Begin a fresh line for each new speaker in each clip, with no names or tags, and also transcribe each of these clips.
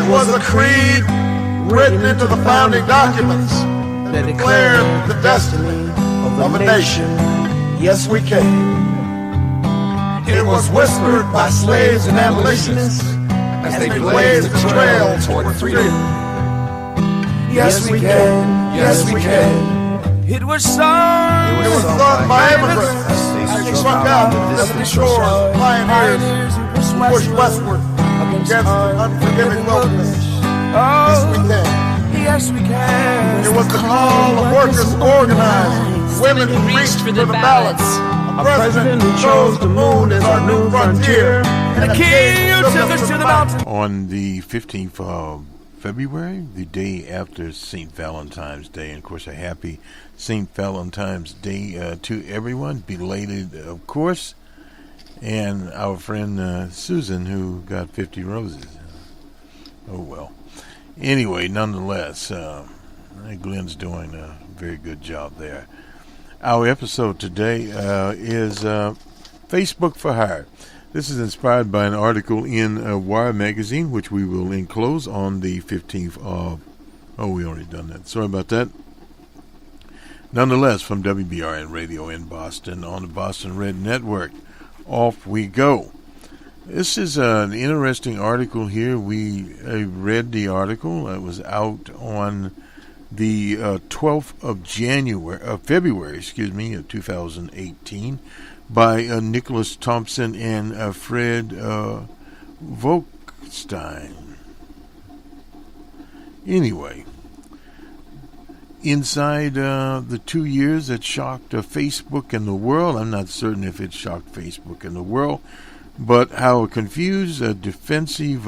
It was a creed written into the founding documents that declared the destiny of a nation. Yes, we can. It was whispered by slaves and abolitionists as they blazed the trail toward freedom. Yes, we can. Yes, we can.
It was sung
by immigrants as they struck out to distant shores, pioneers who pushed westward against unforgiving wilderness. Yes, we can.
Yes, we can.
It was the call of workers organized, women who reached for the ballots, a president who chose the moon as our new frontier,
and a king who took us to the mountain.
On the 15th of February, the day after St. Valentine's Day, and of course a happy St. Valentine's Day to everyone, belated of course, and our friend Susan who got 50 roses. Oh well. Anyway, nonetheless, Glenn's doing a very good job there. Our episode today is Facebook for Hire. This is inspired by an article in Wire magazine, which we will enclose on the 15th of... Oh, we already done that. Sorry about that. Nonetheless, from WBRN Radio in Boston on the Boston Red Network, off we go. This is an interesting article here. We read the article. It was out on the 12th of February, of 2018, by Nicholas Thompson and Fred Volkstein. Anyway, inside the 2 years that shocked Facebook and the world, I'm not certain if it shocked Facebook and the world, but how a confused, defensive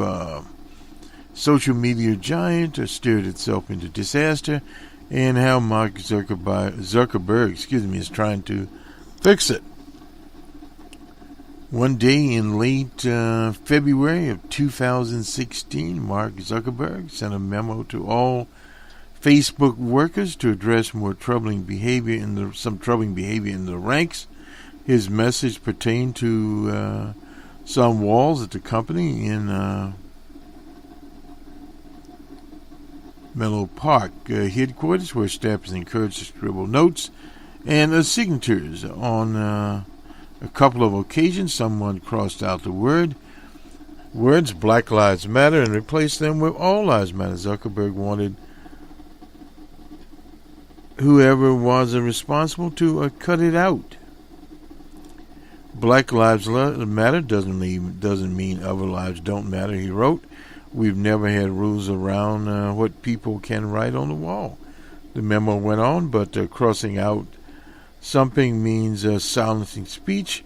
social media giant steered itself into disaster, and how Mark Zuckerberg, is trying to fix it. One day in late February of 2016, Mark Zuckerberg sent a memo to all Facebook workers to address some troubling behavior in the ranks. His message pertained to some walls at the company in Menlo Park headquarters, where staff is encouraged to scribble notes and signatures. On a couple of occasions, someone crossed out the words Black Lives Matter and replaced them with All Lives Matter. Zuckerberg wanted whoever was responsible to cut it out. Black Lives Matter doesn't mean other lives don't matter, he wrote. We've never had rules around what people can write on the wall. The memo went on, but crossing out something means silencing speech,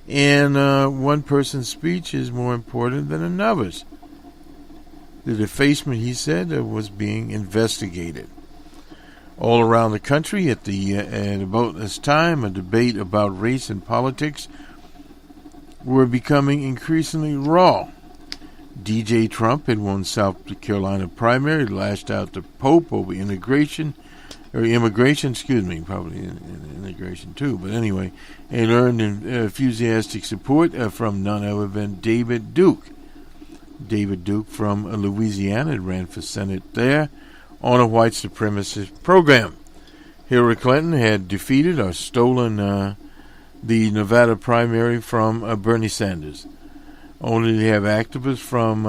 and one person's speech is more important than another's. The defacement, he said, was being investigated. All around the country at about this time, a debate about race and politics were becoming increasingly raw. DJ Trump had won South Carolina primary, lashed out to Pope over immigration, probably integration too, but anyway, and earned enthusiastic support from none other than David Duke. David Duke from Louisiana ran for Senate there on a white supremacist program. Hillary Clinton had defeated or stolen the Nevada primary from Bernie Sanders. Only to have activists from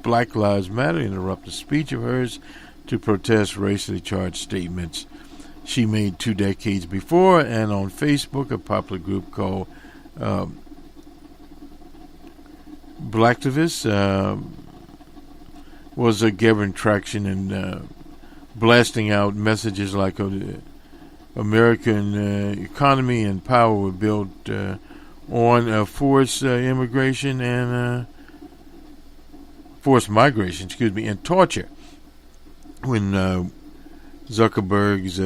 Black Lives Matter interrupt a speech of hers to protest racially charged statements she made 2 decades before, and on Facebook, a popular group called Blacktivists was gathering traction and blasting out messages like American economy and power were built on forced immigration and forced migration, and torture. When Zuckerberg's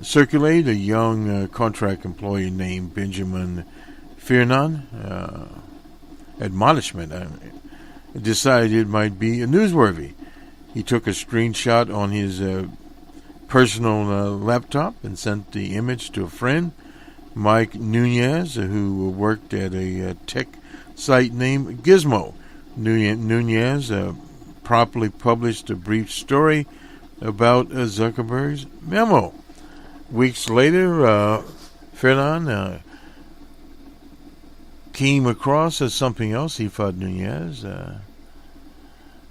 circulated, a young contract employee named Benjamin Fiernan decided it might be newsworthy. He took a screenshot on his personal laptop and sent the image to a friend. Mike Nunez, who worked at a tech site named Gizmo. Nunez promptly published a brief story about Zuckerberg's memo. Weeks later, Fernan came across something else he thought Nunez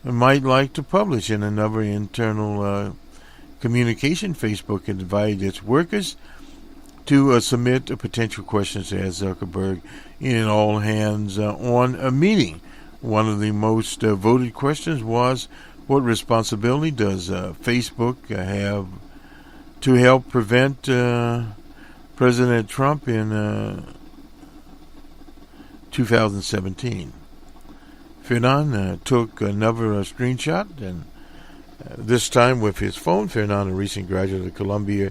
might like to publish in another internal communication. Facebook invited its workers to submit potential questions to Zuckerberg in an all-hands-on meeting. One of the most voted questions was, what responsibility does Facebook have to help prevent President Trump in 2017? Fernan took another screenshot, and this time with his phone. Fernan, a recent graduate of Columbia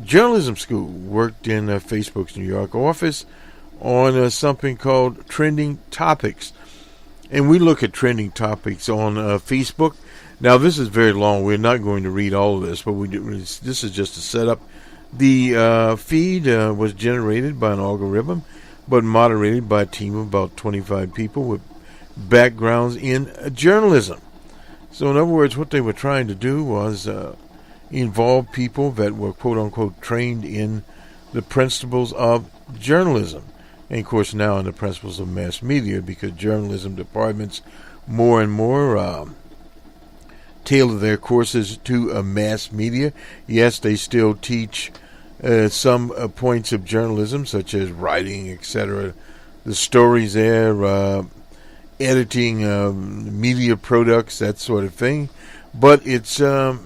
Journalism School, worked in Facebook's New York office on something called Trending Topics. And we look at trending topics on Facebook. Now, this is very long. We're not going to read all of this, but this is just a setup. The feed was generated by an algorithm, but moderated by a team of about 25 people with backgrounds in journalism. So, in other words, what they were trying to do was involve people that were, quote-unquote, trained in the principles of journalism. And, of course, now in the principles of mass media, because journalism departments more and more tailor their courses to mass media. Yes, they still teach some points of journalism, such as writing, etc., the stories there, editing media products, that sort of thing. But it's the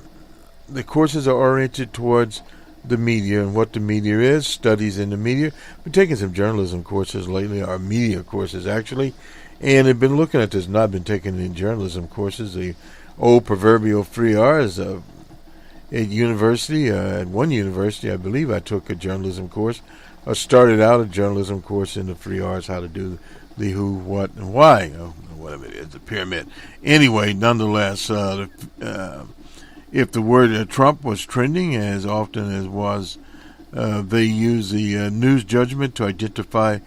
courses are oriented towards the media and what the media is, studies in the media. We've taken some journalism courses lately, or media courses actually, and have been looking at this. Not been taking any journalism courses. The old proverbial 3 R's at university. At one university, I believe I took a journalism course. I started out a journalism course in the 3 R's, how to do the who, what, and why, whatever it is, the pyramid. Anyway, nonetheless, if the word Trump was trending, as often as was, they use the news judgment to identify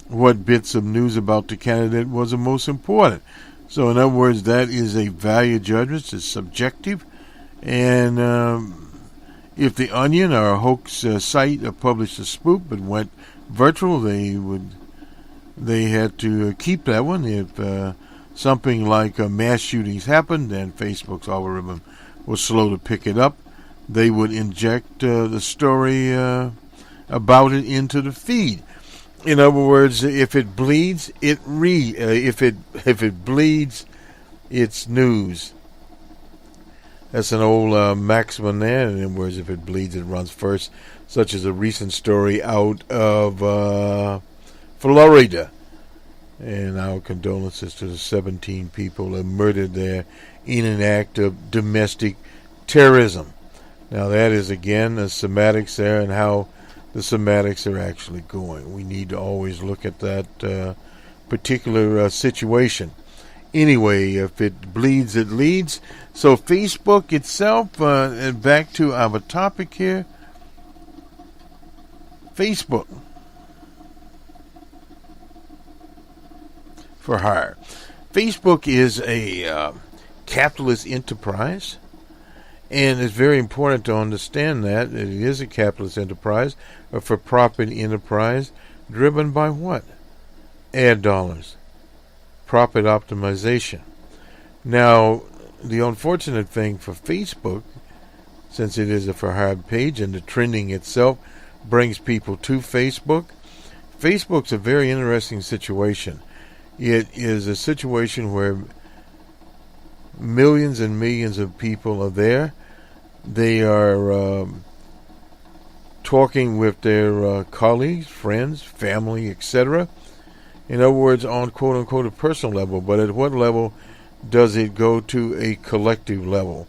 what bits of news about the candidate was the most important. So, in other words, that is a value judgment. It's subjective. And if the Onion or a hoax site published a spook but went virtual, they had to keep that one. If something like mass shootings happened, then Facebook's algorithm was slow to pick it up. They would inject the story about it into the feed. In other words, if it bleeds, if it bleeds, it's news. That's an old maxim there. In other words, if it bleeds, it runs first. Such as a recent story out of Florida. And our condolences to the 17 people murdered there in an act of domestic terrorism. Now that is again the semantics there and how the semantics are actually going. We need to always look at that particular situation. Anyway, if it bleeds, it leads. So Facebook itself, and back to our topic here, Facebook for hire. Facebook is a capitalist enterprise, and it's very important to understand that it is a capitalist enterprise, a for-profit enterprise, driven by what? Ad dollars, profit optimization. Now, the unfortunate thing for Facebook, since it is a for-hire page and the trending itself brings people to Facebook, Facebook's a very interesting situation. It is a situation where millions and millions of people are there. They are talking with their colleagues, friends, family, etc. In other words, on quote-unquote a personal level. But at what level does it go to a collective level?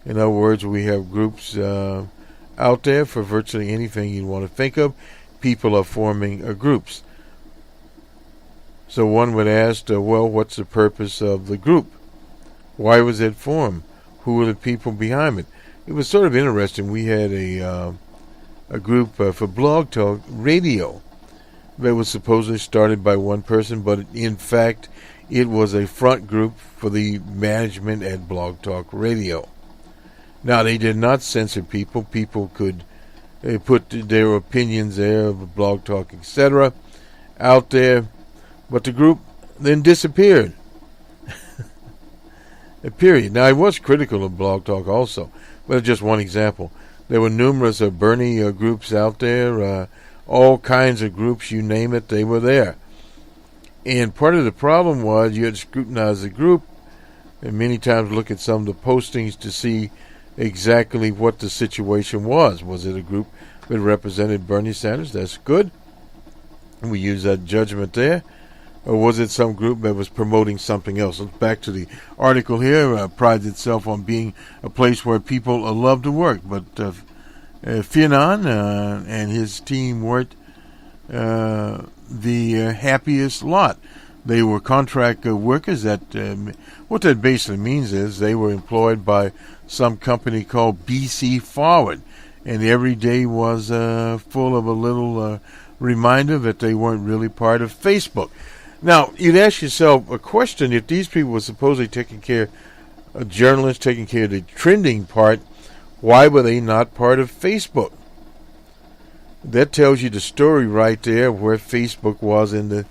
In other words, we have groups out there for virtually anything you want to think of. People are forming groups. So one would ask, well, what's the purpose of the group? Why was it formed? Who were the people behind it? It was sort of interesting. We had a a group for Blog Talk Radio that was supposedly started by one person, but in fact it was a front group for the management at Blog Talk Radio. Now, they did not censor people. People could put their opinions there of Blog Talk, etc., out there, but the group then disappeared. Period. Now, I was critical of Blog Talk also, but just one example. There were numerous Bernie groups out there, all kinds of groups, you name it, they were there. And part of the problem was you had to scrutinize the group and many times look at some of the postings to see exactly what the situation was. Was it a group that represented Bernie Sanders? That's good. We use that judgment there. Or was it some group that was promoting something else? Back to the article here, prides itself on being a place where people love to work. But Fianon and his team weren't the happiest lot. They were contract workers. What that basically means is they were employed by some company called BC Forward. And every day was full of a little reminder that they weren't really part of Facebook. Now, you'd ask yourself a question. If these people were supposedly taking care of journalists, taking care of the trending part, why were they not part of Facebook? That tells you the story right there where Facebook was in the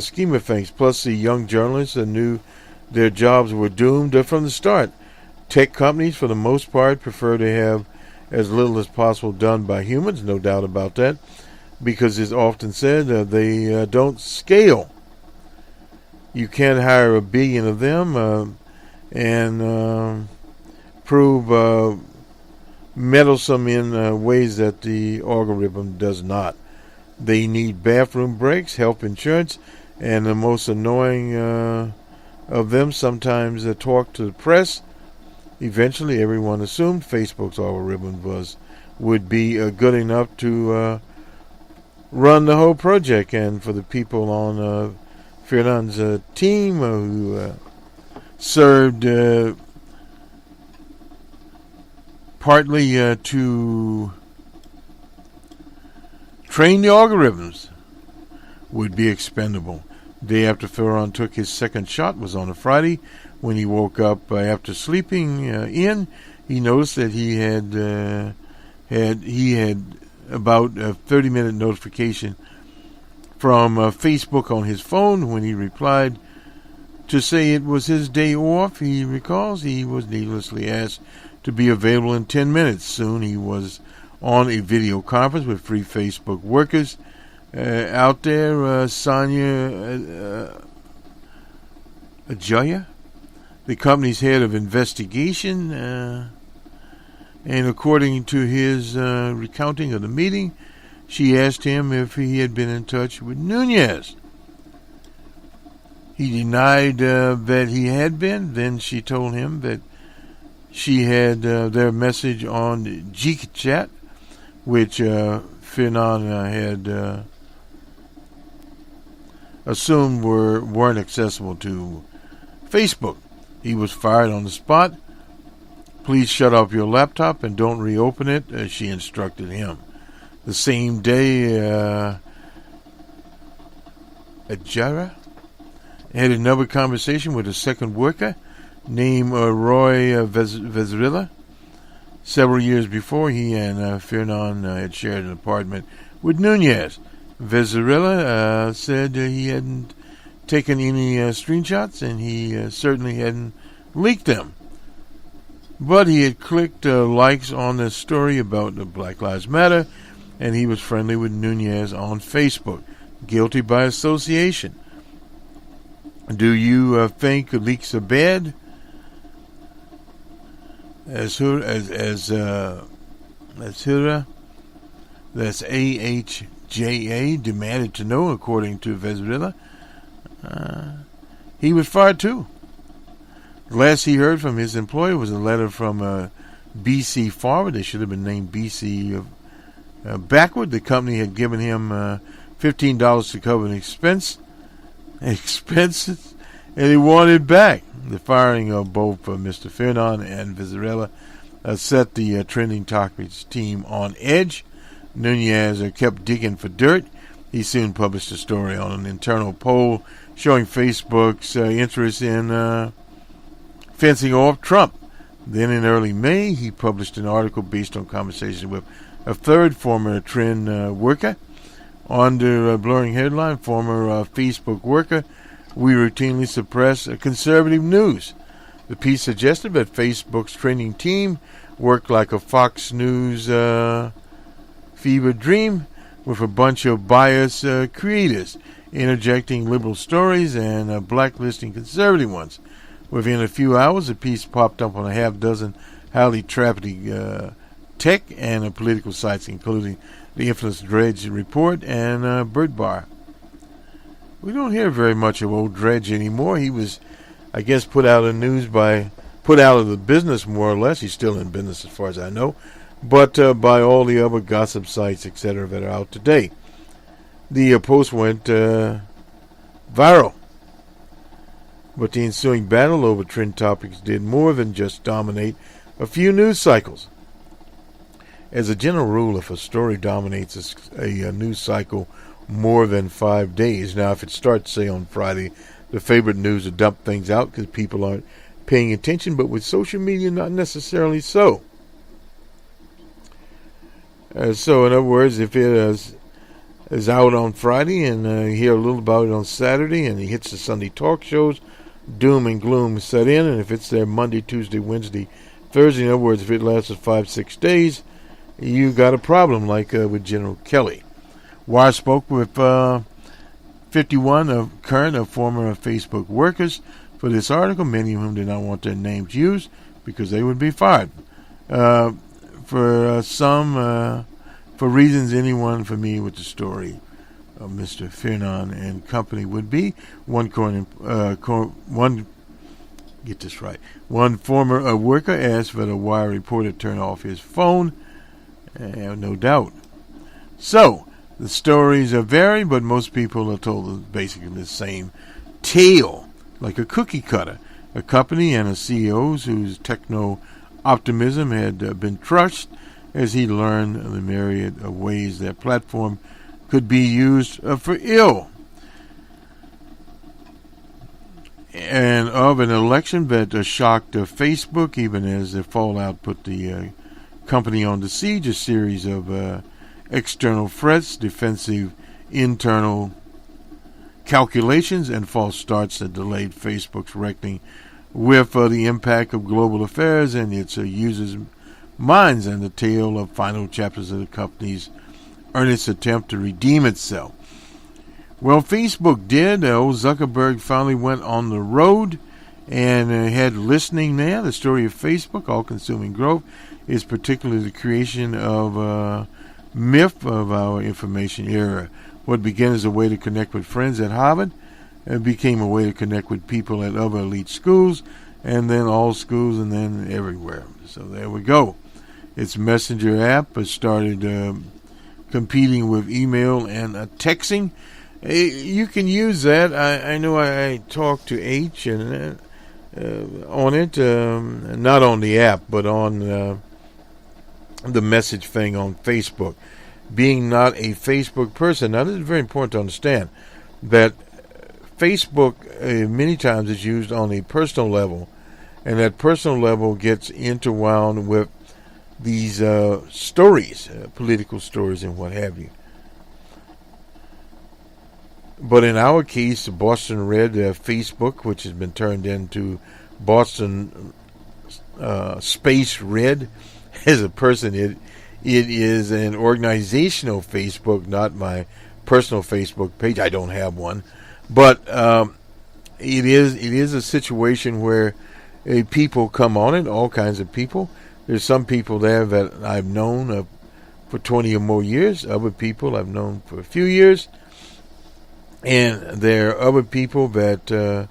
scheme of things. Plus, the young journalists knew their jobs were doomed from the start. Tech companies, for the most part, prefer to have as little as possible done by humans, no doubt about that, because it's often said they don't scale. You can't hire 1 billion of them and prove meddlesome in ways that the algorithm does not. They need bathroom breaks, health insurance, and the most annoying of them sometimes talk to the press. Eventually, everyone assumed Facebook's algorithm would be good enough to run the whole project. And for the people on Fianon's team who served partly to train the algorithms, would be expendable. Day after Fianon took his second shot was on a Friday. When he woke up after sleeping in, he noticed that he had about a 30-minute notification from Facebook on his phone. When he replied to say it was his day off, he recalls he was needlessly asked to be available in 10 minutes. Soon he was on a video conference with Free Facebook workers out there. Sonia Ajoya, the company's head of investigation, and according to his recounting of the meeting, she asked him if he had been in touch with Nunes. He denied that he had been. Then she told him that she had their message on GChat, which Fianon had assumed weren't accessible to Facebook. He was fired on the spot. Please shut off your laptop and don't reopen it, as she instructed him. The same day, Ajara had another conversation with a second worker named Roy Vezrilla. Several years before, he and Fianon had shared an apartment with Nunes. Vezrilla said he hadn't taken any screenshots, and he certainly hadn't leaked them. But he had clicked likes on the story about the Black Lives Matter, and he was friendly with Nunes on Facebook. Guilty by association. Do you think leaks are bad? As Hura, that's AHJA, demanded to know, according to Vezrilla, he was fired too. The last he heard from his employer was a letter from BC Forward. They should have been named BC backward. The company had given him $15 to cover an expenses, and he wanted it back. The firing of both Mr. Fianon and Vezrilla set the trending topics team on edge. Nunez kept digging for dirt. He soon published a story on an internal poll showing Facebook's interest in fencing off Trump. Then in early May, he published an article based on conversation with a third former trend worker. Under a blurring headline, former Facebook worker, we routinely suppress conservative news. The piece suggested that Facebook's training team worked like a Fox News fever dream with a bunch of biased creators, interjecting liberal stories and blacklisting conservative ones. Within a few hours, the piece popped up on a half dozen highly trafficked tech and political sites, including the infamous Dredge Report and Birdbar. We don't hear very much of old Dredge anymore. He was, I guess, put out of the business more or less. He's still in business as far as I know, but by all the other gossip sites, etc., that are out today. The post went viral. But the ensuing battle over trend topics did more than just dominate a few news cycles. As a general rule, if a story dominates a news cycle more than 5 days, now if it starts, say, on Friday, the favorite news to dump things out because people aren't paying attention, but with social media, not necessarily so. So, in other words, if it is out on Friday and you hear a little about it on Saturday and it hits the Sunday talk shows, doom and gloom set in, and if it's there Monday, Tuesday, Wednesday, Thursday, in other words, if it lasts 5-6 days, you got a problem like with General Kelly. Wire spoke with 51 of current or former Facebook workers for this article, many of whom did not want their names used because they would be fired. For some, for reasons anyone familiar with the story of Mr. Fernan and company would be, one former worker asked that a Wire reporter turn off his phone. No doubt. So, the stories are varied, but most people are told basically the same tale, like a cookie cutter. A company and a CEO whose techno-optimism had been crushed as he learned the myriad of ways their platform could be used for ill. And of an election that shocked Facebook, even as the fallout put the company on the siege, a series of external threats, defensive internal calculations, and false starts that delayed Facebook's reckoning with the impact of global affairs and its users' minds, and the tale of final chapters of the company's earnest attempt to redeem itself. Well, Facebook did. Old Zuckerberg finally went on the road and had listening there. The story of Facebook, all-consuming growth, is particularly the creation of a myth of our information era. What began as a way to connect with friends at Harvard became a way to connect with people at other elite schools, and then all schools, and then everywhere. So there we go. Its messenger app started competing with email and texting. You can use that. I know I talked to H and on it, not on the app, but on the message thing on Facebook. Being not a Facebook person, now this is very important to understand that Facebook many times is used on a personal level, and that personal level gets interwound with these stories, political stories and what have you. But in our case, Boston Red Facebook, which has been turned into Boston Space Red, as a person, it is an organizational Facebook, not my personal Facebook page. I don't have one, but it is a situation where people come on it, all kinds of people. There's some people there that I've known for 20 or more years. Other people I've known for a few years. And there are other people that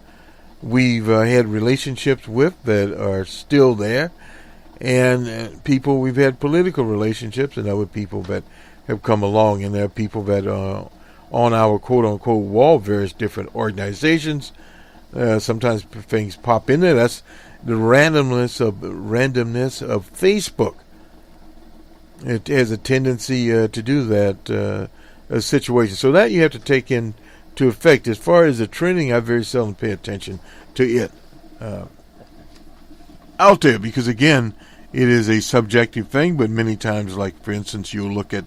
we've had relationships with that are still there. And people we've had political relationships, and other people that have come along. And there are people that are on our quote-unquote wall, various different organizations. Sometimes things pop in there. That's the randomness of Facebook. It has a tendency to do that situation. So that you have to take into effect. As far as the trending, I very seldom pay attention to it out there because, again, it is a subjective thing. But many times, like, for instance, you'll look at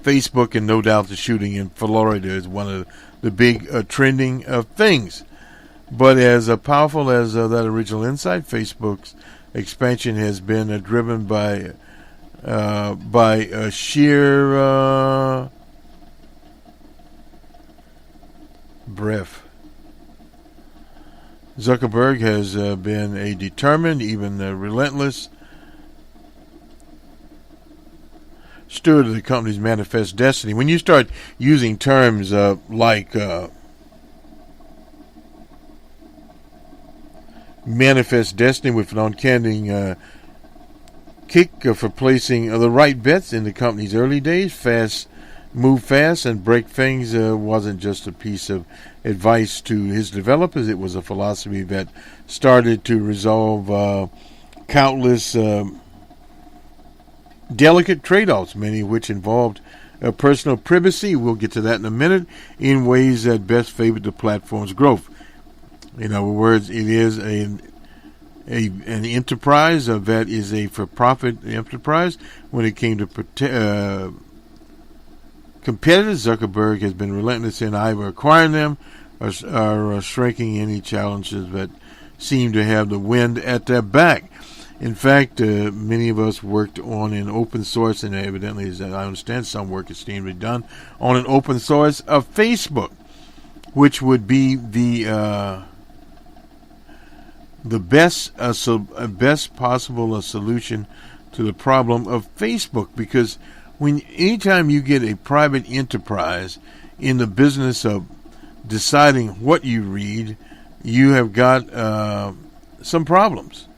Facebook, and no doubt the shooting in Florida is one of the big trending things. But as powerful as that original insight, Facebook's expansion has been driven by sheer breath. Zuckerberg has been a determined, even relentless steward of the company's manifest destiny. When you start using terms like manifest destiny with an uncanny kick for placing the right bets in the company's early days, move fast and break things wasn't just a piece of advice to his developers. It was a philosophy that started to resolve countless delicate trade-offs, many of which involved personal privacy. We'll get to that in a minute, in ways that best favored the platform's growth. In other words, it is an enterprise that is a for-profit enterprise. When it came to competitors, Zuckerberg has been relentless in either acquiring them or shrinking any challenges that seem to have the wind at their back. In fact, many of us worked on an open source, and evidently, as I understand, some work is still to be done on an open source of Facebook, which would be the best possible solution to the problem of Facebook. Because anytime you get a private enterprise in the business of deciding what you read, you have got some problems.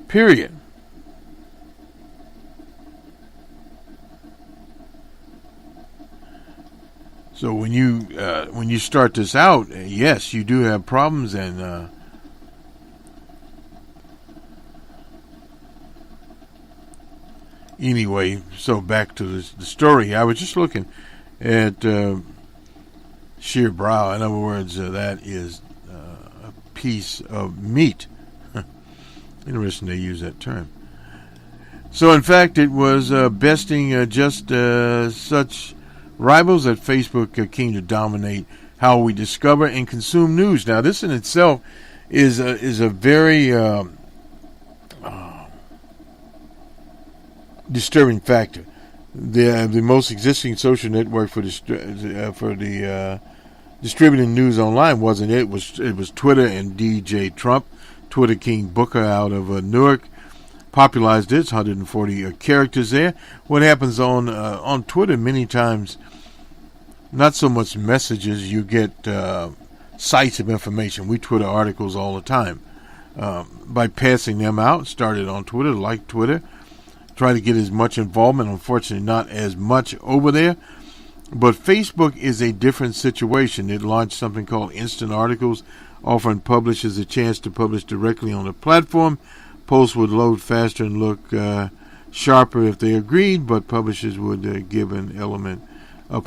Period. So when you start this out, yes, you do have problems, and anyway, so back to the story. I was just looking at sheer brow. In other words, that is a piece of meat. Interesting they use that term. So, in fact, it was besting just such rivals that Facebook came to dominate how we discover and consume news. Now, this in itself is a very disturbing factor. The most existing social network for the distributing news online wasn't it? It was Twitter and DJ Trump. Twitter King Booker out of Newark popularized it. It's 140 characters there. What happens on Twitter many times, not so much messages, you get sites of information. We Twitter articles all the time. By passing them out, started on Twitter, like Twitter, try to get as much involvement. Unfortunately, not as much over there. But Facebook is a different situation. It launched something called Instant Articles, offering publishers a chance to publish directly on the platform. Posts would load faster and look sharper if they agreed, but publishers would give an element of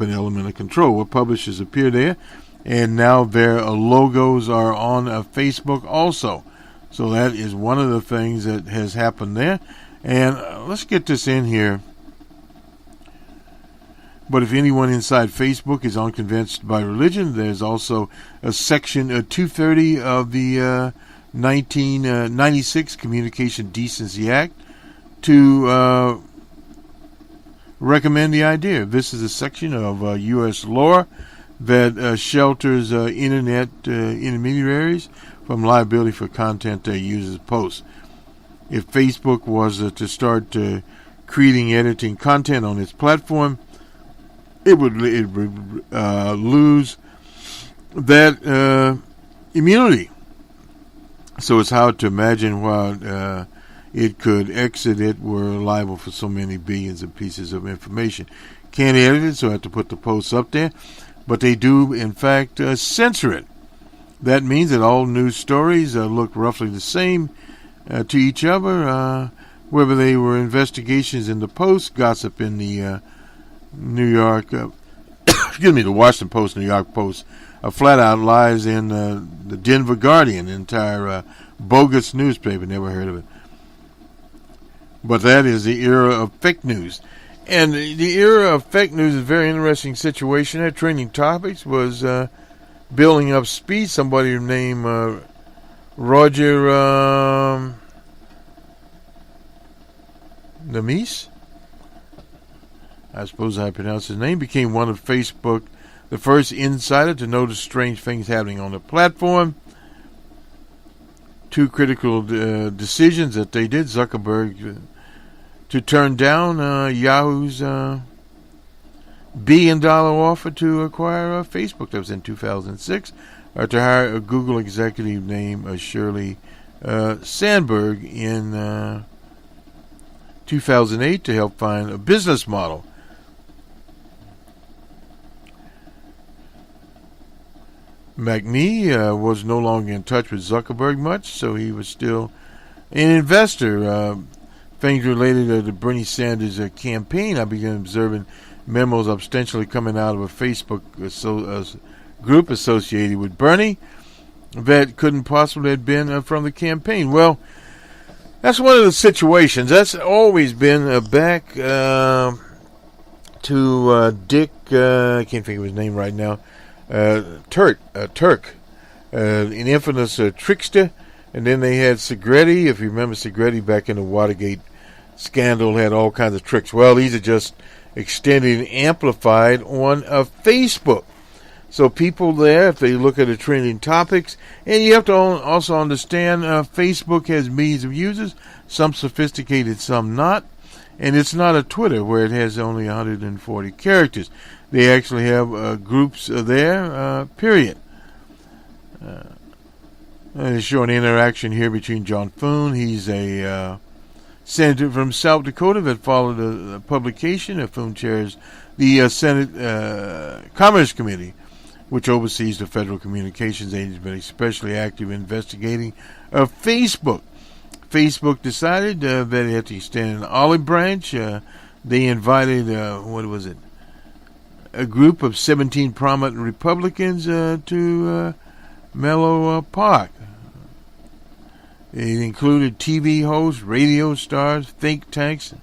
control. Well, publishers appear there, and now their logos are on Facebook also. So that is one of the things that has happened there. And let's get this in here. But if anyone inside Facebook is unconvinced by religion, there's also a section 230 of the 1996 Communication Decency Act to recommend the idea. This is a section of U.S. law that shelters internet intermediaries from liability for content their users post. If Facebook was to start creating, editing content on its platform, it would lose that immunity. So it's hard to imagine why it could exit it. We're liable for so many billions of pieces of information. Can't edit it, so I have to put the posts up there. But they do, in fact, censor it. That means that all news stories look roughly the same to each other, whether they were investigations in the Post, gossip in the New York, the Washington Post, New York Post, flat out lies in the Denver Guardian, entire bogus newspaper, never heard of it. But that is the era of fake news. And the era of fake news is a very interesting situation. That Trending Topics was building up speed. Somebody named Roger Namis, I suppose I pronounced his name, became one of Facebook, the first insider to notice strange things happening on the platform. Two critical decisions that they did. Zuckerberg to turn down Yahoo's $1 billion offer to acquire Facebook. That was in 2006. To hire a Google executive named Shirley Sandberg in 2008 to help find a business model. McNee was no longer in touch with Zuckerberg much, so he was still an investor. Things related to the Bernie Sanders campaign, I began observing memos ostensibly coming out of a Facebook group associated with Bernie that couldn't possibly have been from the campaign. Well, that's one of the situations. That's always been back to Dick, I can't think of his name right now, Turk, an infamous trickster. And then they had Segretti. If you remember Segretti back in the Watergate scandal, had all kinds of tricks. Well, these are just extended and amplified on Facebook. So people there, if they look at the trending topics, and you have to also understand Facebook has millions of users, some sophisticated, some not. And it's not a Twitter where it has only 140 characters. They actually have groups there, period. They show an interaction here between John Thune. He's a senator from South Dakota that followed a publication. Thune chairs the Senate Commerce Committee, which oversees the Federal Communications Agency, but especially active in investigating Facebook. Facebook decided that it had to extend an olive branch. They invited, a group of 17 prominent Republicans to Menlo Park. It included TV hosts, radio stars, think tanks,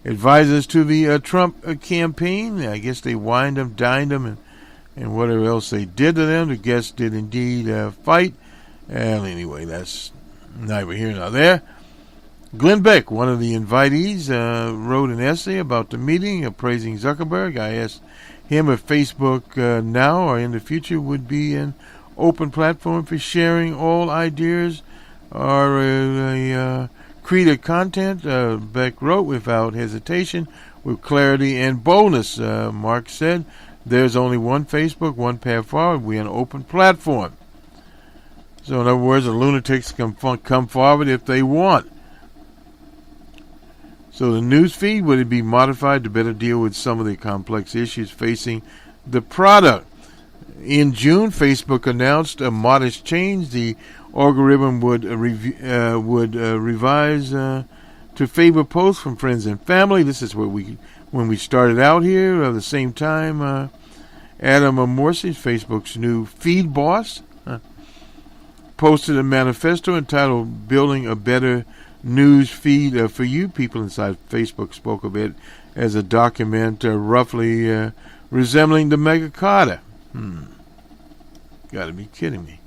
advisors to the Trump campaign. I guess they wined them, dined them, and whatever else they did to them. The guests did indeed fight. And anyway, that's neither here nor there. Glenn Beck, one of the invitees, wrote an essay about the meeting, praising Zuckerberg. I asked him if Facebook now or in the future would be an open platform for sharing all ideas or creative content. Beck wrote, without hesitation, with clarity and boldness. Mark said, there's only one Facebook, one path forward. We're an open platform. So in other words, the lunatics can come forward if they want. So the news feed, would it be modified to better deal with some of the complex issues facing the product? In June, Facebook announced a modest change. The algorithm would revise to favor posts from friends and family. This is when we started out here. At the same time, Adam Morsi, Facebook's new feed boss, posted a manifesto entitled "Building a Better News Feed for You." People inside Facebook spoke of it as a document roughly resembling the Mega Carta. Gotta be kidding me.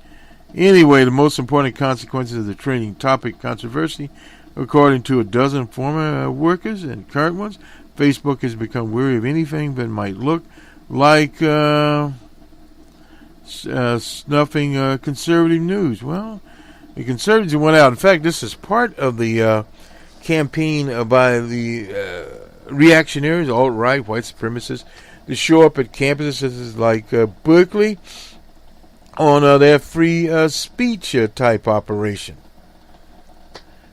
Anyway, the most important consequences of the trending topic controversy, according to a dozen former workers and current ones, Facebook has become weary of anything that might look like snuffing conservative news. Well, the conservatives went out. In fact, this is part of the campaign by the reactionaries, alt-right, white supremacists, to show up at campuses like Berkeley on their free speech type operation.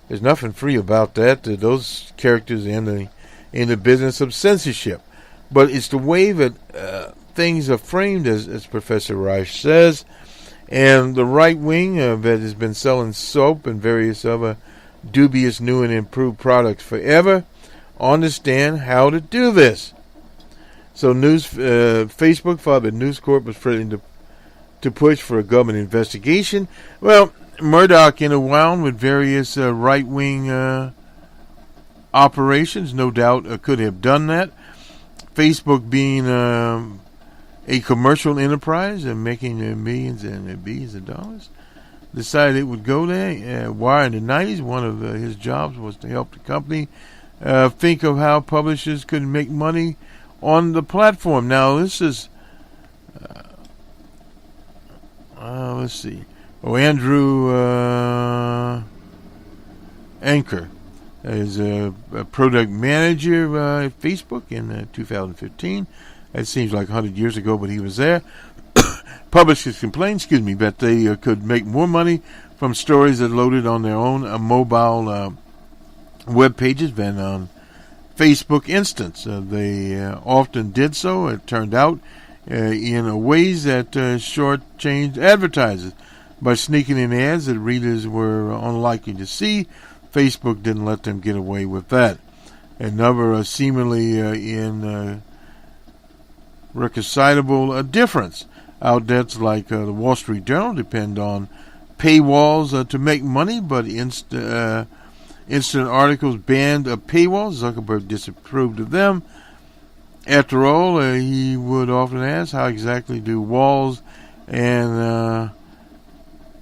There's nothing free about that. Those characters are in the business of censorship. But it's the way that things are framed, as Professor Reich says, And the right wing that has been selling soap and various other dubious new and improved products forever understand how to do this. So Facebook filed that News Corp was threatening to push for a government investigation. Well, Murdoch interwound with various right-wing operations, no doubt could have done that. Facebook being a commercial enterprise and making millions and billions of dollars, decided it would go there. Wire in the 90s, one of his jobs was to help the company think of how publishers could make money on the platform. Now, this is, let's see. Andrew Anker is a product manager at Facebook in 2015. That seems like 100 years ago, but he was there. Publishers complained, that they could make more money from stories that loaded on their own mobile web pages than on Facebook instance. They often did so, it turned out, in ways that shortchanged advertisers. By sneaking in ads that readers were unlikely to see, Facebook didn't let them get away with that. Another seemingly irreconcilable difference. Outlets like the Wall Street Journal depend on paywalls to make money, but instant articles banned paywalls. Zuckerberg disapproved of them. After all, he would often ask, how exactly do walls and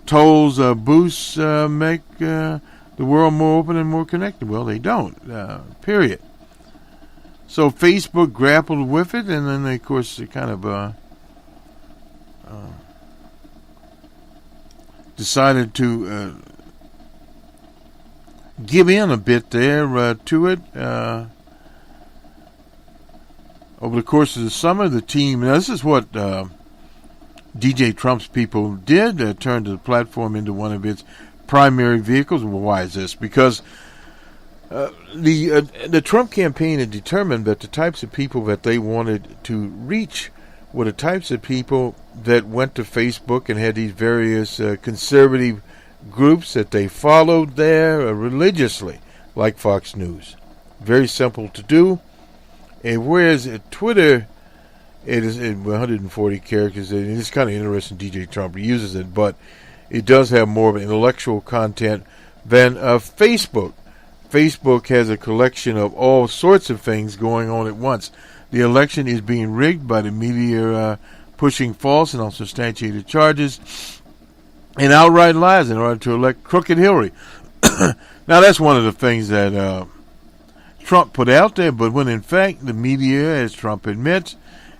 tolls boosts make the world more open and more connected? Well, they don't, period. So Facebook grappled with it, and then, of course, it kind of decided to give in a bit there to it. Over the course of the summer, the team, now this is what DJ Trump's people did, turned the platform into one of its primary vehicles. Well, why is this? Because the Trump campaign had determined that the types of people that they wanted to reach were the types of people that went to Facebook and had these various conservative groups that they followed there religiously, like Fox News. Very simple to do. And whereas at Twitter, it is 140 characters, and it's kind of interesting DJ Trump uses it, but it does have more of an intellectual content than Facebook. Facebook has a collection of all sorts of things going on at once. The election is being rigged by the media pushing false and unsubstantiated charges and outright lies in order to elect crooked Hillary. Now, that's one of the things that Trump put out there, but when in fact the media, as Trump admits,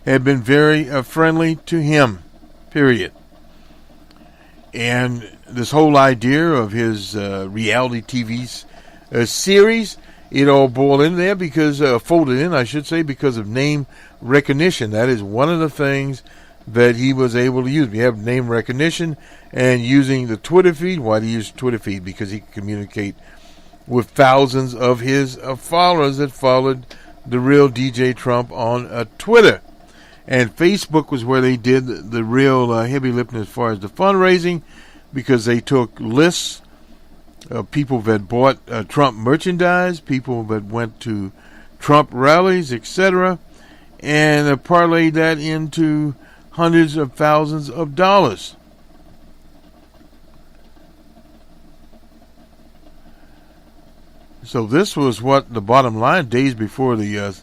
had been very friendly to him, period. And this whole idea of his reality TV series, it all boiled in there because, folded in, I should say, because of name recognition. That is one of the things that he was able to use. We have name recognition and using the Twitter feed. Why do you use Twitter feed? Because he can communicate with thousands of his followers that followed the real DJ Trump on Twitter. And Facebook was where they did the real heavy lifting as far as the fundraising, because they took lists of people that bought Trump merchandise, people that went to Trump rallies, etc., and parlayed that into hundreds of thousands of dollars. So this was what the bottom line, days before the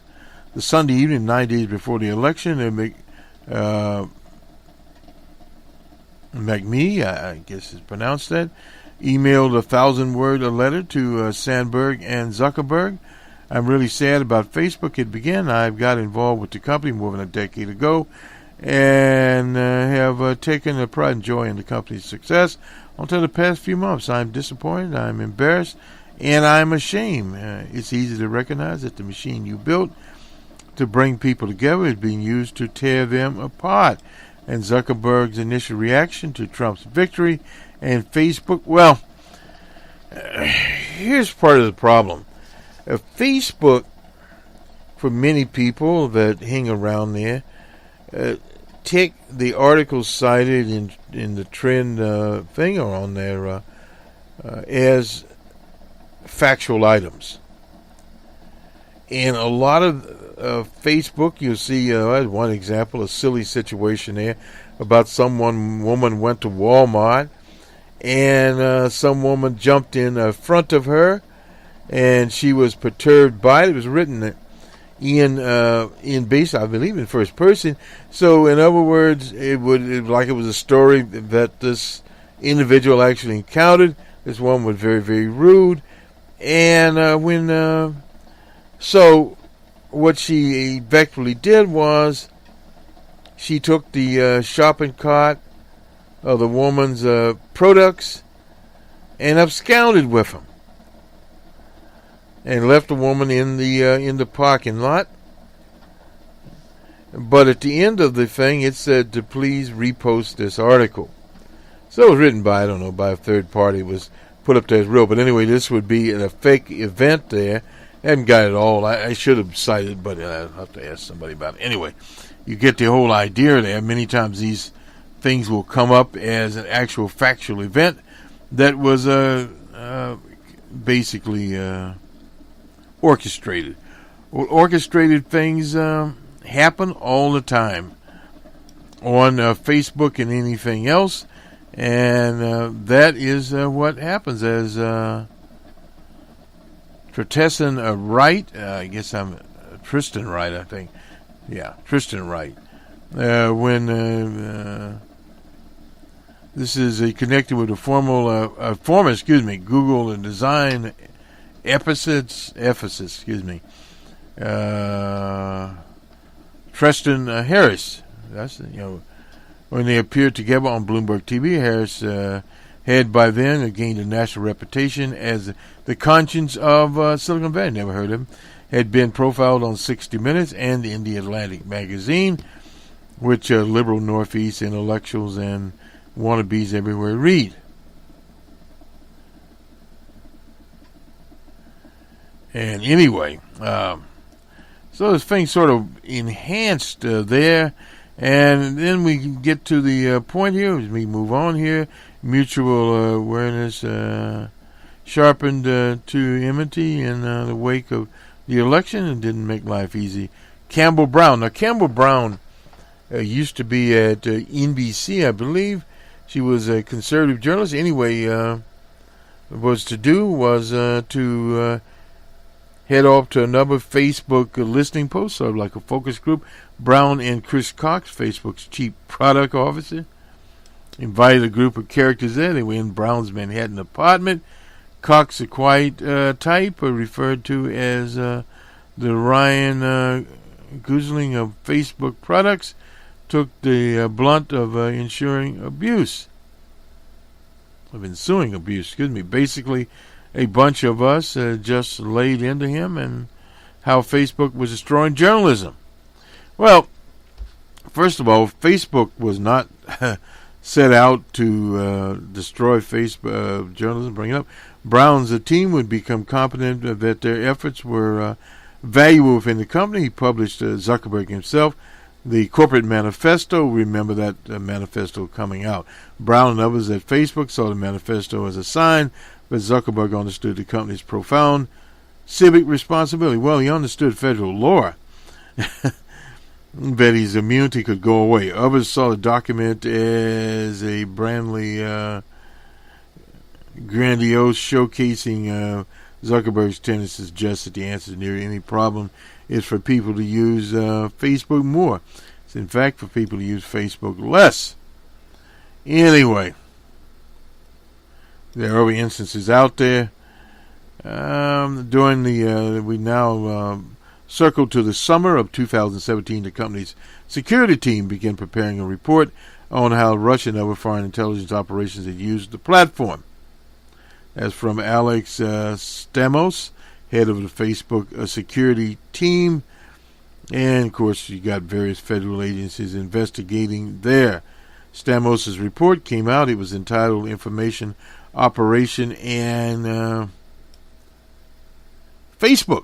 Sunday evening, 9 days before the election, and McMee, I guess is pronounced that, emailed a 1,000-word letter to Sandberg and Zuckerberg. I'm really sad about Facebook. It began. I got involved with the company more than a decade ago and have taken a pride and joy in the company's success. Until the past few months, I'm disappointed, I'm embarrassed, and I'm ashamed. It's easy to recognize that the machine you built to bring people together is being used to tear them apart. And Zuckerberg's initial reaction to Trump's victory and Facebook, well, here's part of the problem. Facebook, for many people that hang around there, take the articles cited in the trend thing or on there as factual items. In a lot of Facebook, you'll see one example, a silly situation there about woman went to Walmart and some woman jumped in front of her and she was perturbed by it. It was written in base, I believe, in first person. So in other words, it was a story that this individual actually encountered. This woman was very, very rude. And so what she effectively did was she took the shopping cart of the woman's products and absconded with them, and left the woman in the parking lot. But at the end of the thing, it said to please repost this article. So it was written by, by a third party. It was put up there as real. But anyway, this would be a fake event there. I haven't got it all. I should have cited, but I'll have to ask somebody about it. Anyway, you get the whole idea there. Many times these things will come up as an actual factual event that was basically orchestrated. Well, orchestrated things happen all the time on Facebook and anything else, and that is what happens. As Tristan Wright, I guess I'm Tristan Wright, I think. Yeah, Tristan Wright. When this is connected with a former Google and design Ephesus, Tristan Harris. That's when they appeared together on Bloomberg TV. Harris had by then gained a national reputation as the conscience of Silicon Valley. Never heard of him. Had been profiled on 60 Minutes and in the Atlantic magazine, which liberal Northeast intellectuals and wannabes everywhere read. And anyway, so this thing sort of enhanced there, and then we get to the point here. We move on here. Mutual awareness sharpened to enmity in the wake of the election and didn't make life easy. Campbell Brown. Now, Campbell Brown used to be at NBC, I believe. She was a conservative journalist. Anyway, was to head off to another Facebook listening post, sort of like a focus group. Brown and Chris Cox, Facebook's chief product officer, invited a group of characters there. They were in Brown's Manhattan apartment. Cox, a quiet type, referred to as the Ryan Gosling of Facebook products, took the blunt of ensuing abuse. Of ensuing abuse, Basically, a bunch of us just laid into him and how Facebook was destroying journalism. Well, first of all, Facebook was not set out to destroy Facebook journalism. Bring it up. Brown's team would become confident that their efforts were valuable within the company. He published Zuckerberg himself the corporate manifesto. Remember that manifesto coming out. Brown and others at Facebook saw the manifesto as a sign, but Zuckerberg understood the company's profound civic responsibility. Well, he understood federal law. That his immunity could go away. Others saw the document as a grandiose showcasing Zuckerberg's tendency to suggest that the answer to nearly any problem is for people to use Facebook more. It's in fact for people to use Facebook less. Anyway, there are instances out there. During we now circle to the summer of 2017, the company's security team began preparing a report on how Russian and other foreign intelligence operations had used the platform. As from Alex Stamos, head of the Facebook security team, and of course you got various federal agencies investigating there. Stamos' report came out. It was entitled Information Operation and Facebook.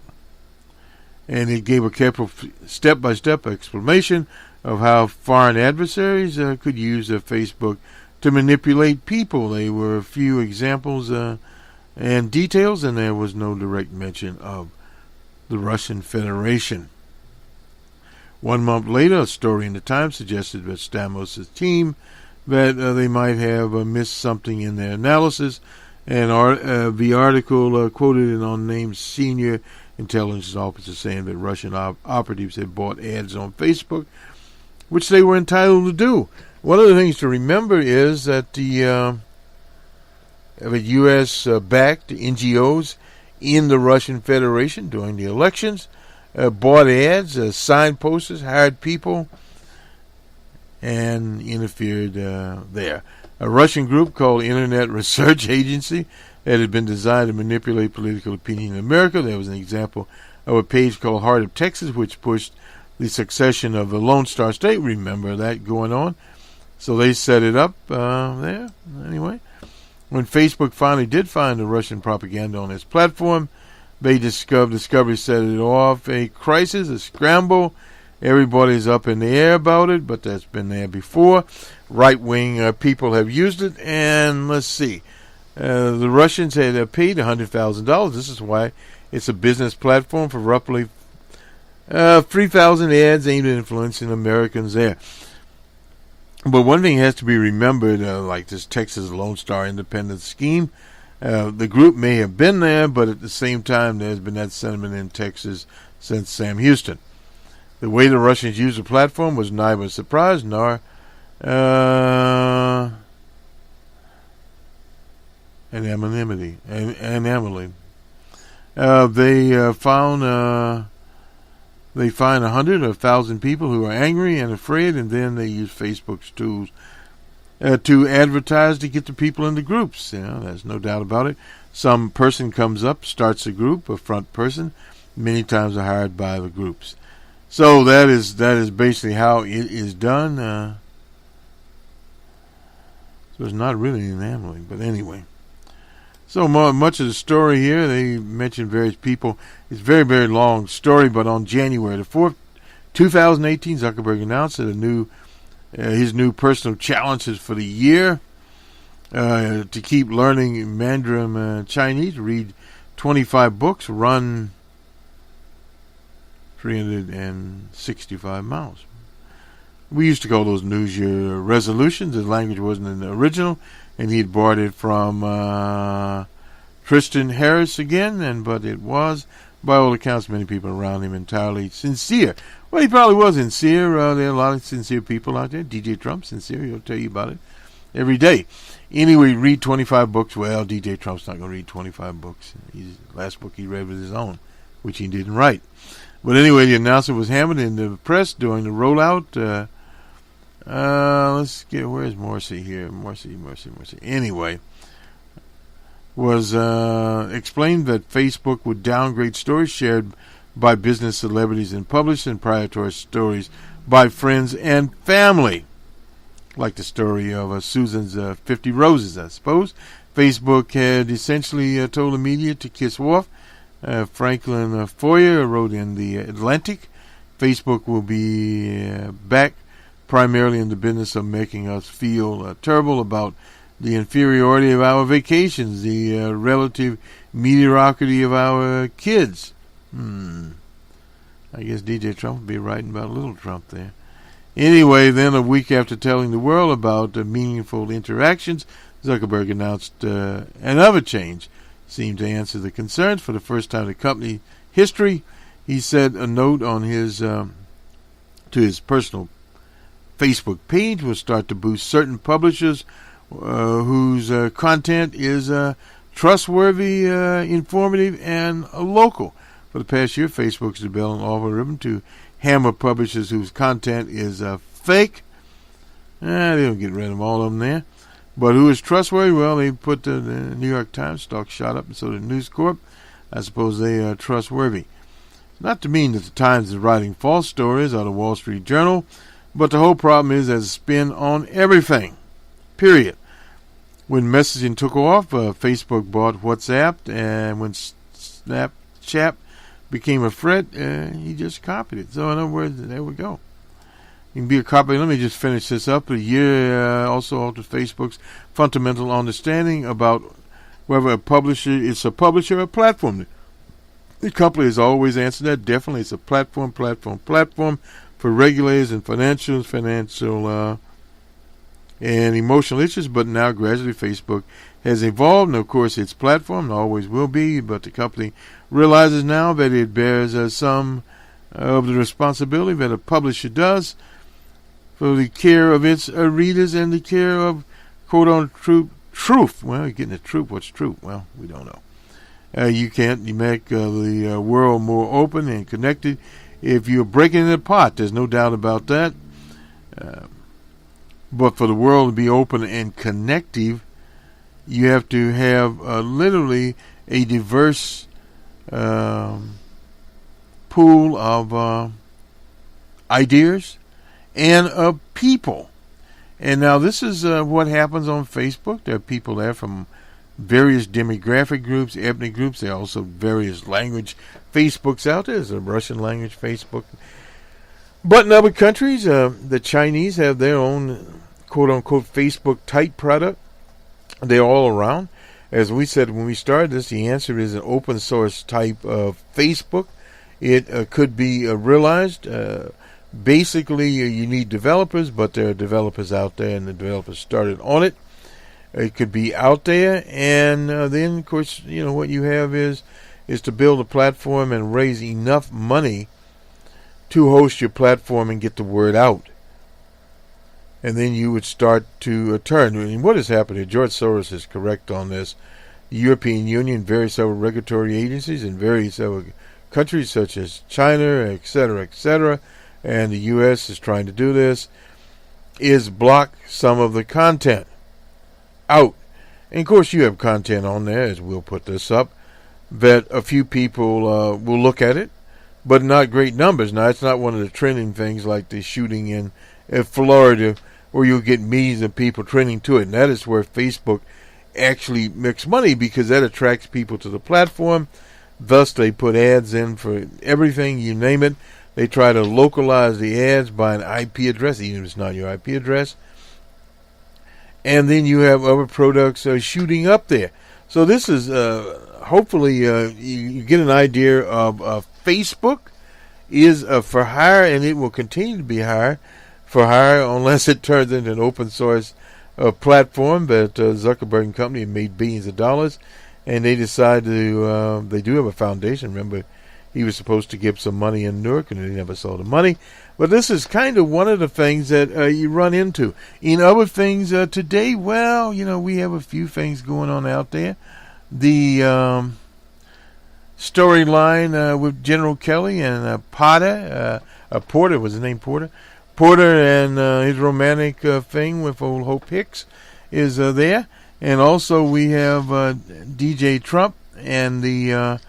And it gave a careful step-by-step explanation of how foreign adversaries could use Facebook to manipulate people. There were a few examples and details, and there was no direct mention of the Russian Federation. 1 month later, a story in the Times suggested that Stamos' team that they might have missed something in their analysis, and the article quoted an unnamed senior intelligence officer saying that Russian operatives had bought ads on Facebook, which they were entitled to do. One of the things to remember is that the U.S.-backed NGOs in the Russian Federation during the elections bought ads, signed posters, hired people, and interfered there. A Russian group called Internet Research Agency that had been designed to manipulate political opinion in America. There was an example of a page called Heart of Texas, which pushed the succession of the Lone Star State. Remember that going on. So they set it up there. Anyway, when Facebook finally did find the Russian propaganda on its platform, they Discovery set it off a crisis, a scramble. Everybody's up in the air about it, but that's been there before. Right-wing people have used it, and let's see. The Russians had paid $100,000. This is why it's a business platform for roughly 3,000 ads aimed at influencing Americans there. But one thing has to be remembered, like this Texas Lone Star Independence scheme, the group may have been there, but at the same time, there's been that sentiment in Texas since Sam Houston. The way the Russians used the platform was neither a surprise nor an anomaly. They find 100 or 1,000 people who are angry and afraid, and then they use Facebook's tools to advertise to get the people in the groups. There's no doubt about it. Some person comes up, starts a group, a front person. Many times are hired by the groups. So that is basically how it is done. So it's not really an anomaly, but anyway. So much of the story here, they mentioned various people. It's a very, very long story, but on January the 4th, 2018, Zuckerberg announced that his new personal challenges for the year to keep learning Mandarin Chinese, read 25 books, run 365 miles. We used to call those New Year resolutions. The language wasn't in the original, and he had borrowed it from Tristan Harris again, but it was, by all accounts, many people around him entirely sincere. Well, he probably was sincere. There are a lot of sincere people out there. DJ Trump, sincere. He'll tell you about it every day. Anyway, read 25 books. Well, DJ Trump's not going to read 25 books. Last book he read was his own, which he didn't write. But anyway, the announcement was hammered in the press during the rollout. Let's get, where's Morsi here? Morsi. Anyway, was explained that Facebook would downgrade stories shared by business celebrities and published in proprietary stories by friends and family. Like the story of Susan's 50 Roses, I suppose. Facebook had essentially told the media to kiss off. Franklin Foyer wrote in The Atlantic, Facebook will be back primarily in the business of making us feel terrible about the inferiority of our vacations, the relative mediocrity of our kids. I guess DJ Trump would be writing about little Trump there. Anyway, then a week after telling the world about meaningful interactions, Zuckerberg announced another change. Seemed to answer the concerns for the first time in the company history. He said a note on his to his personal Facebook page will start to boost certain publishers whose content is trustworthy, informative, and local. For the past year, Facebook's developed an algorithm to hammer publishers whose content is fake. They don't get rid of all of them there. But who is trustworthy? Well, they put the New York Times stock shot up, and so did News Corp. I suppose they are trustworthy. Not to mean that the Times is writing false stories or the Wall Street Journal, but the whole problem is there's a spin on everything. Period. When messaging took off, Facebook bought WhatsApp, and when Snapchat became a threat, he just copied it. So in other words, there we go. You can be a copy. Let me just finish this up. A year also altered Facebook's fundamental understanding about whether a publisher is a publisher or a platform. The company has always answered that. Definitely, it's a platform for regulators and financial and emotional issues. But now, gradually, Facebook has evolved, and of course, its platform always will be. But the company realizes now that it bears some of the responsibility that a publisher does for the care of its readers and the care of quote-unquote truth. Well, you're getting the truth. What's truth? Well, we don't know. You make the world more open and connected if you're breaking it apart. There's no doubt about that. But for the world to be open and connective, you have to have literally a diverse pool of ideas and of people. And now this is what happens on Facebook. There are people there from various demographic groups, ethnic groups. There are also various language Facebooks out there. There's a Russian language Facebook. But in other countries, the Chinese have their own quote-unquote Facebook type product. They're all around. As we said when we started this, the answer is an open source type of Facebook. It could be realized. Basically, you need developers, but there are developers out there, and the developers started on it. It could be out there, and then, of course, what you have is to build a platform and raise enough money to host your platform and get the word out. And then you would start to turn. And what has happened here? George Soros is correct on this. The European Union, various other regulatory agencies in various other countries such as China, etc., and the U.S. is trying to do this, is block some of the content out. And of course you have content on there, as we'll put this up, that a few people will look at it, but not great numbers. Now, it's not one of the trending things like the shooting in Florida, where you'll get millions of people trending to it. And that is where Facebook actually makes money, because that attracts people to the platform. Thus, they put ads in for everything, you name it. They try to localize the ads by an IP address, even if it's not your IP address. And then you have other products shooting up there. So this is, hopefully, you get an idea of Facebook is for hire, and it will continue to be for hire unless it turns into an open source platform. But Zuckerberg and company have made billions of dollars, and they decide to, they do have a foundation. Remember, he was supposed to give some money in Newark, and they never saw the money. But this is kind of one of the things that you run into. In other things today, well, we have a few things going on out there. The storyline with General Kelly and Porter was his name, Porter and his romantic thing with old Hope Hicks is there. And also we have DJ Trump and the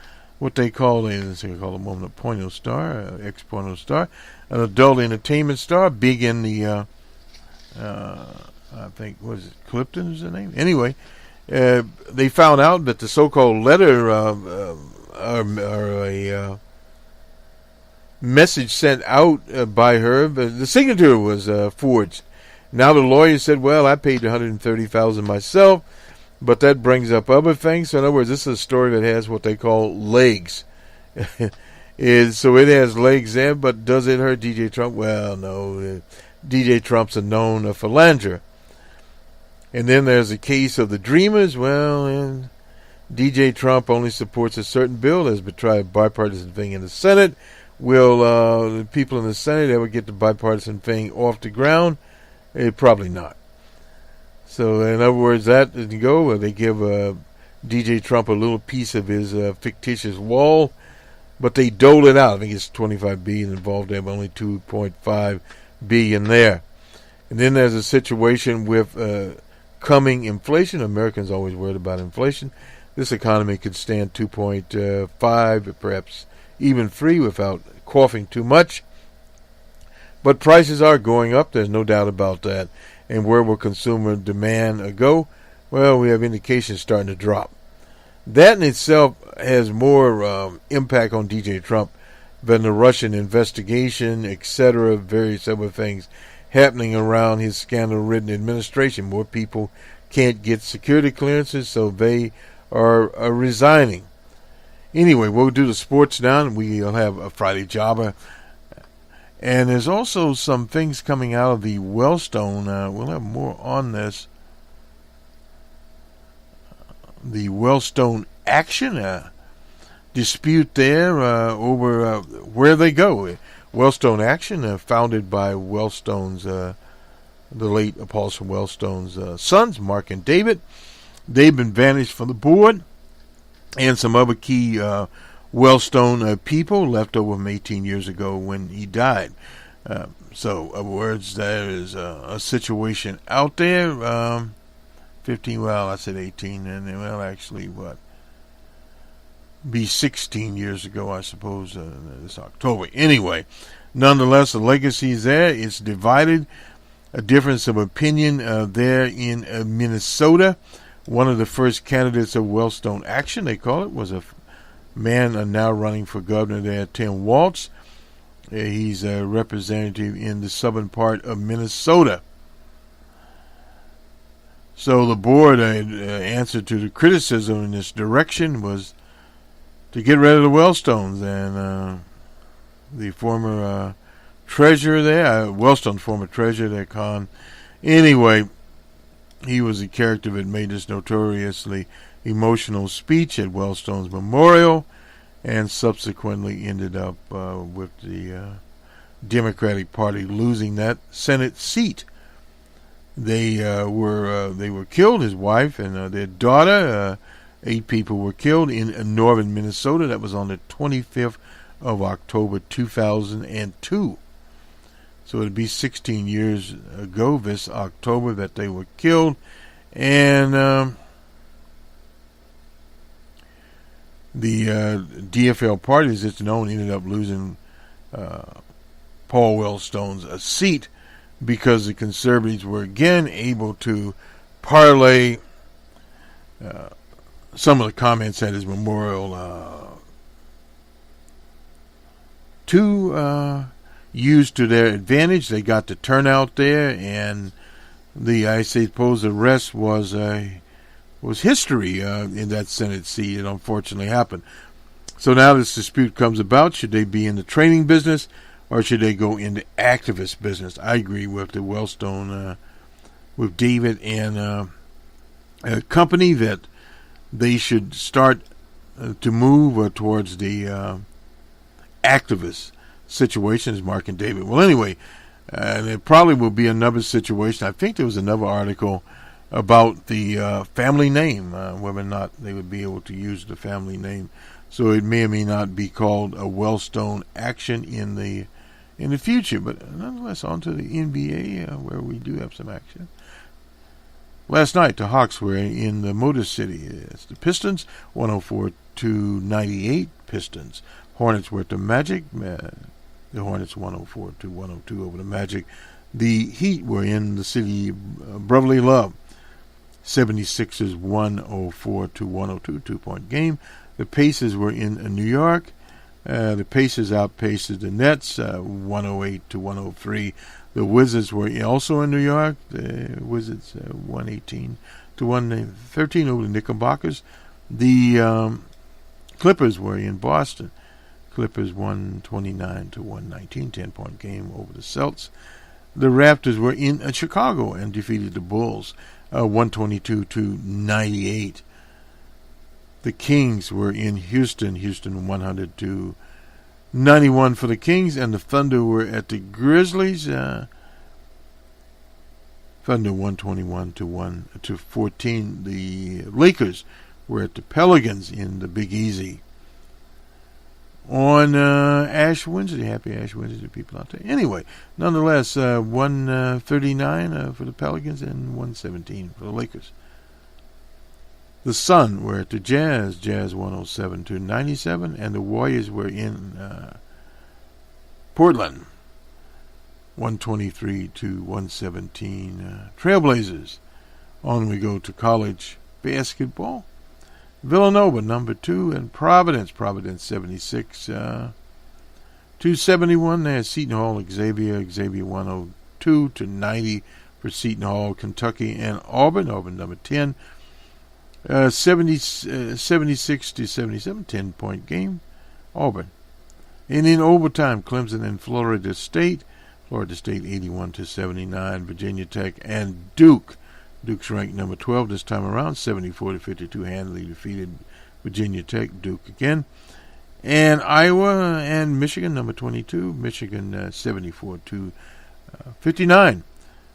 what they call a woman a porno star, ex-porno star, an adult entertainment star, big in the I think, was it Clifton is the name? Anyway, they found out that the so-called letter or a message sent out by her, the signature was forged. Now the lawyer said, well, I paid $130,000 myself, but that brings up other things. So in other words, this is a story that has what they call legs. So it has legs there, but does it hurt DJ Trump? Well, no. DJ Trump's a known philanderer. And then there's a case of the Dreamers. Well, DJ Trump only supports a certain bill. There's been tried a bipartisan thing in the Senate. Will the people in the Senate ever get the bipartisan thing off the ground? Probably not. So in other words, that didn't go. They give DJ Trump a little piece of his fictitious wall, but they dole it out. I think it's $25 billion involved there, but only $2.5 billion there. And then there's a situation with coming inflation. Americans always worried about inflation. This economy could stand 2.5, perhaps even 3, without coughing too much. But prices are going up. There's no doubt about that. And where will consumer demand go? Well, we have indications starting to drop. That in itself has more impact on DJ Trump been the Russian investigation, etc., various other things happening around his scandal-ridden administration. More people can't get security clearances, so they are resigning. Anyway, we'll do the sports now, and we'll have a Friday Jobber. And there's also some things coming out of the Wellstone. We'll have more on this. The Wellstone action dispute there over where they go. Wellstone Action, founded by Wellstone's, the late Apostle Wellstone's sons, Mark and David. They've been banished from the board, and some other key Wellstone people left over from 18 years ago when he died. So, in other words, there is a situation out there. 15, well, I said 18, and well, actually, be 16 years ago, I suppose, this October. Anyway, nonetheless, the legacy is there. It's divided. A difference of opinion there in Minnesota. One of the first candidates of Wellstone Action, they call it, was a man now running for governor there, Tim Walz. He's a representative in the southern part of Minnesota. So the board answer to the criticism in this direction was to get rid of the Wellstones, and the former treasurer there, Wellstone's former treasurer there, Con. Anyway, he was a character that made this notoriously emotional speech at Wellstone's memorial, and subsequently ended up with the Democratic Party losing that Senate seat. They were killed. His wife and their daughter. 8 people were killed in northern Minnesota. That was on the 25th of October 2002. So it'd be 16 years ago this October that they were killed, and the DFL party, as it's known, ended up losing Paul Wellstone's seat, because the conservatives were again able to parlay some of the comments at his memorial to use to their advantage. They got the turnout there, and I suppose the rest was history in that Senate seat. It unfortunately happened. So now this dispute comes about. Should they be in the training business, or should they go into activist business? I agree with the Wellstone, with David and a company, that they should start to move towards the activist situations, Mark and David. Well, anyway, there probably will be another situation. I think there was another article about the family name, whether or not they would be able to use the family name. So it may or may not be called a Wellstone Action in the future. But nonetheless, on to the NBA, where we do have some action. Last night, the Hawks were in the Motor City. It's the Pistons, 104-98 Pistons. Hornets were at the Magic. The Hornets 104-102 over the Magic. The Heat were in the city of Brotherly Love. 76ers 104-102, 2-point game. The Pacers were in New York. The Pacers outpaced the Nets 108-103. The Wizards were also in New York. The Wizards 118-113 over the Knickerbockers. The Clippers were in Boston. Clippers 129-119, 10-point game over the Celtics. The Raptors were in Chicago and defeated the Bulls 122-98. The Kings were in Houston. Houston 100-91 for the Kings, and the Thunder were at the Grizzlies. Thunder 121-14. The Lakers were at the Pelicans in the Big Easy. On Ash Wednesday, happy Ash Wednesday to people out there. Anyway, nonetheless, 139 for the Pelicans and 117 for the Lakers. The Sun were at the Jazz 107-97, and the Warriors were in Portland, 123-117. Trailblazers. On we go to college basketball. Villanova, number 2, and Providence 76. 271 there, Seton Hall, Xavier 102 to 90 for Seton Hall, Kentucky, and Auburn number 10. 76 to 77, 10-point game, Auburn. And in overtime, Clemson and Florida State 81 to 79, Virginia Tech and Duke. Duke's ranked number 12 this time around, 74 to 52, handily defeated Virginia Tech, Duke again. And Iowa and Michigan, number 22, Michigan 74 to 59.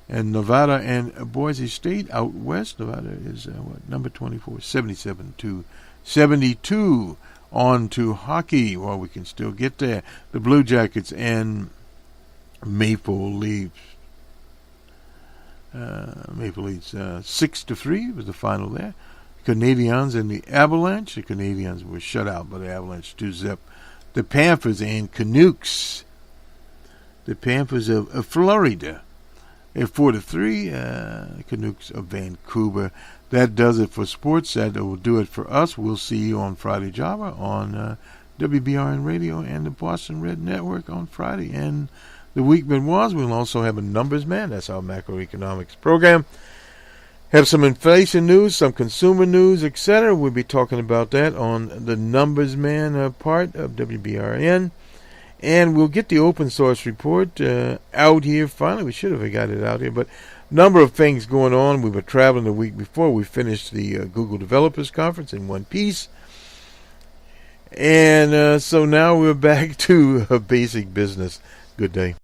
And Nevada and Boise State out west. Nevada is number 24, 77 to 72. On to hockey. Well, we can still get there. The Blue Jackets and Maple Leafs. 6-3 was the final there. Canadiens and the Avalanche. The Canadiens were shut out by the Avalanche 2-0. The Panthers and Canucks. The Panthers of Florida. At 4-3, Canucks of Vancouver. That does it for sports. That will do it for us. We'll see you on Friday Java on WBRN Radio and the Boston Red Network on Friday. And the week that was, we'll also have a Numbers Man. That's our macroeconomics program. Have some inflation news, some consumer news, etc. We'll be talking about that on the Numbers Man part of WBRN. And we'll get the open source report out here finally. We should have got it out here, but number of things going on. We were traveling the week before. We finished the Google Developers Conference in one piece. And so now we're back to basic business. Good day.